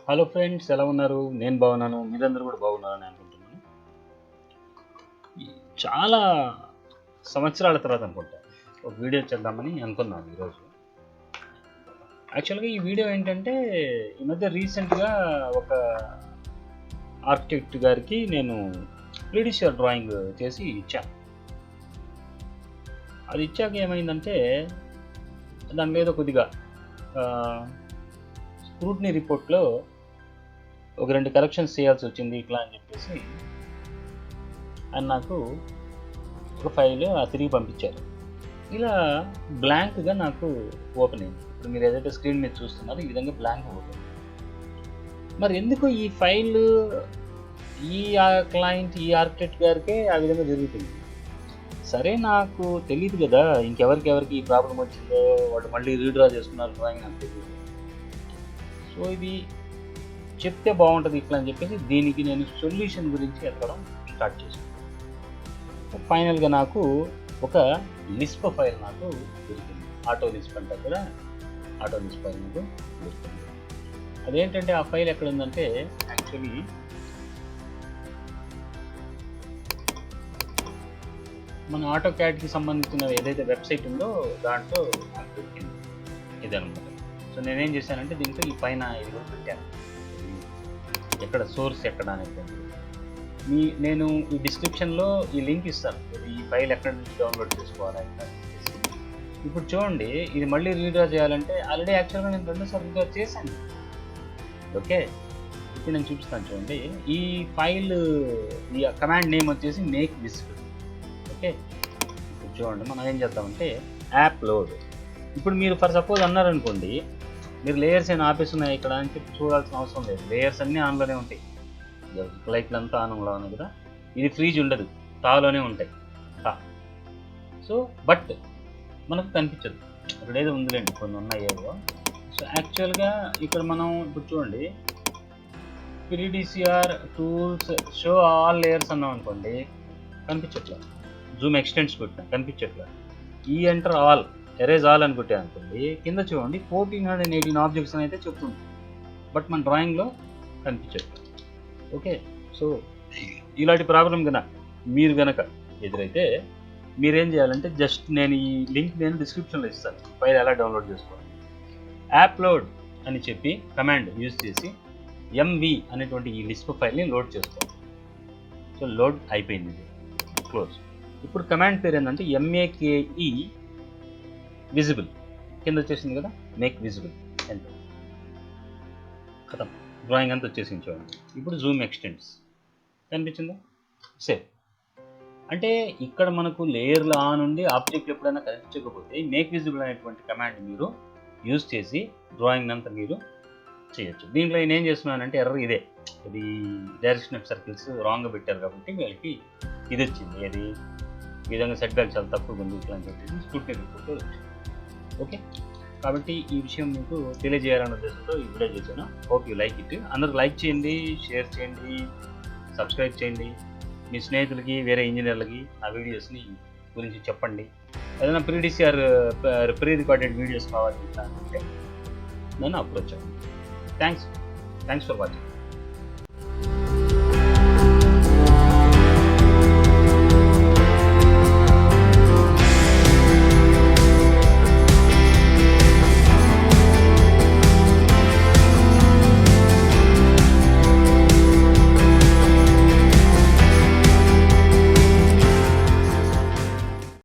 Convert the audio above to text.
Hello friends, ఎలా ఉన్నారు? నేను బాగున్నాను. మీరందరూ కూడా బాగున్నారని అనుకుంటున్నాను. చాలా సంవత్సరాల తర్వాత అనుకుంటా ఒక వీడియో చేద్దామని అనుకున్నాను ఈరోజు. యాక్చువల్గా ఈ వీడియో ఏంటంటే, ఈ మధ్య రీసెంట్గా ఒక ఆర్కిటెక్ట్ గారికి నేను ప్రిడిషియర్ డ్రాయింగ్ చేసి ఇచ్చాను. అది ఇచ్చాక ఏమైందంటే, దాని ఏదో కొద్దిగా స్క్రూటినీ రిపోర్ట్లో ఒక 2 కరెక్షన్స్ చేయాల్సి వచ్చింది ఇట్లా అని చెప్పేసి ఆయన నాకు ఒక ఫైల్ తిరిగి పంపించారు. ఇలా బ్లాంక్గా నాకు ఓపెన్ అయింది. ఇప్పుడు మీరు ఏదైతే స్క్రీన్ మీద చూస్తున్నారో ఈ విధంగా బ్లాంక్ ఓపెన్. మరి ఎందుకు ఈ ఫైల్ ఈ క్లయింట్ ఈ ఆర్కిటెక్ట్ గారికే ఆ విధంగా జరుగుతుంది? సరే, నాకు తెలియదు కదా ఇంకెవరికి ఈ ప్రాబ్లం వచ్చిందో, వాళ్ళు మళ్ళీ రీడ్రా చేసుకున్నారు డ్రాయింగ్, నాకు తెలియదు. సో ఇది చెప్తే బాగుంటుంది ఇట్లా అని చెప్పేసి దీనికి నేను సొల్యూషన్ గురించి ఎతకడం స్టార్ట్ చేశాను. ఫైనల్గా నాకు ఒక లిస్ప్ ఫైల్ నాకు దొరికింది. ఆటో లిస్ప్ అంటారు కదా, ఆటో లిస్ప్ ఫైల్ నాకు దొరికింది. అదేంటంటే ఆ ఫైల్ ఎక్కడ ఉందంటే, యాక్చువల్లీ మన ఆటో క్యాడ్కి సంబంధించిన ఏదైతే వెబ్సైట్ ఉందో దాంట్లో నాకు దొరికింది ఇదనమాట. సో నేనేం చేశానంటే దీంట్లో ఈ పైన ఇది కూడా పెట్టాను, ఎక్కడ సోర్స్ ఎక్కడ అనేది. నేను ఈ డిస్క్రిప్షన్లో ఈ లింక్ ఇస్తాను, ఈ ఫైల్ ఎక్కడి నుంచి డౌన్లోడ్ చేసుకోవాలి. ఇప్పుడు చూడండి, ఇది మళ్ళీ రీడ్రా చేయాలంటే ఆల్రెడీ యాక్చువల్గా నేను 2 సార్లు రీడ్రా చేశాను. ఓకే, ఇప్పుడు నేను చూపిస్తాను చూడండి. ఈ ఫైల్ ఈ కమాండ్ నేమ్ వచ్చేసి మేక్ విజిబుల్. ఓకే, ఇప్పుడు చూడండి, మనం ఏం చేద్దామంటే యాప్ లోడ్. ఇప్పుడు మీరు ఫర్ సపోజ్ అన్నారనుకోండి, మీరు లేయర్స్ ఏమైనా ఆపేసి ఉన్నాయి ఇక్కడ అని చెప్పి చూడాల్సిన అవసరం లేదు. లేయర్స్ అన్నీ ఆన్లోనే ఉంటాయి, లైట్లు అంతా ఆన్లో ఉన్నాయి కదా. ఇది ఫ్రీజ్ ఉండదు, తాలోనే ఉంటాయి. సో బట్ మనకు కనిపించదు, ఇక్కడ ఏదో ఉందిలేండి, కొన్ని ఉన్నాయి ఏదో. సో యాక్చువల్గా ఇక్కడ మనం ఇప్పుడు చూడండి, ప్రీడిసిఆర్ టూల్స్ షో ఆల్ లేయర్స్ అన్నాం అనుకోండి, కనిపించట్లేదు. జూమ్ ఎక్స్టెండ్స్ కొట్టినా కనిపించట్లేదు. ఈ ఎంటర్ ఆల్ ఎరేజ్ ఆల్ అని కొట్టే అనుకోండి, కింద చూడండి 1418 ఆబ్జెక్ట్స్ అని అయితే చెప్తుంది, బట్ మన డ్రాయింగ్లో కనిపించట్లేదు. ఓకే, సో ఇలాంటి ప్రాబ్లం మీరు గనక ఎదురైతే మీరేం చేయాలంటే, జస్ట్ నేను ఈ లింక్ నేను డిస్క్రిప్షన్లో ఇస్తాను, ఫైల్ ఎలా డౌన్లోడ్ చేసుకోవాలి. యాప్ లోడ్ అని చెప్పి కమాండ్ యూజ్ చేసి ఎంవి అనేటువంటి ఈ లిస్ప్ ఫైల్ని లోడ్ చేసుకోవాలి. సో లోడ్ అయిపోయింది, ఇది క్లోజ్. ఇప్పుడు కమాండ్ పేరు ఏంటంటే MAKE విజిబుల్, కింద వచ్చేసింది కదా, మేక్ విజిబుల్. ఎంత ఖతం, డ్రాయింగ్ అంతా వచ్చేసింది చూడండి. ఇప్పుడు జూమ్ ఎక్స్టెండ్స్ కనిపించిందా, సేవ్. అంటే ఇక్కడ మనకు లేయర్లు ఆన్ ఉండి ఆబ్జెక్ట్లు ఎప్పుడైనా కనిపించకపోతే మేక్ విజిబుల్ అనేటువంటి కమాండ్ మీరు యూజ్ చేసి డ్రాయింగ్ అంతా మీరు చేయొచ్చు. దీంట్లో నేను ఏం చేస్తున్నానంటే ఎర్రర్ ఇదే, ఇది డైరెక్షన్ ఆఫ్ సర్కిల్స్ రాంగ్గా పెట్టారు కాబట్టి వీళ్ళకి ఇది వచ్చింది. అది ఈ విధంగా సెట్ బ్యాక్ చాలా తక్కువ ఉంది ఇట్లా అని చెప్పేసి స్క్రూటినీ రిపోర్ట్లో వచ్చింది. ఓకే, కాబట్టి ఈ విషయం మీకు తెలియజేయాలన్న ఉద్దేశంతో ఈ వీడియో చేశాను. Hope you like it. అందరూ లైక్ చేయండి, షేర్ చేయండి, సబ్స్క్రైబ్ చేయండి. మీ స్నేహితులకి, వేరే ఇంజనీర్లకి నా వీడియోస్ని గురించి చెప్పండి. ఏదైనా ప్రీ రికార్డెడ్ వీడియోస్ కావాలి అంటే నన్ను అప్రోచ్ అవ్వండి. Thanks for watching.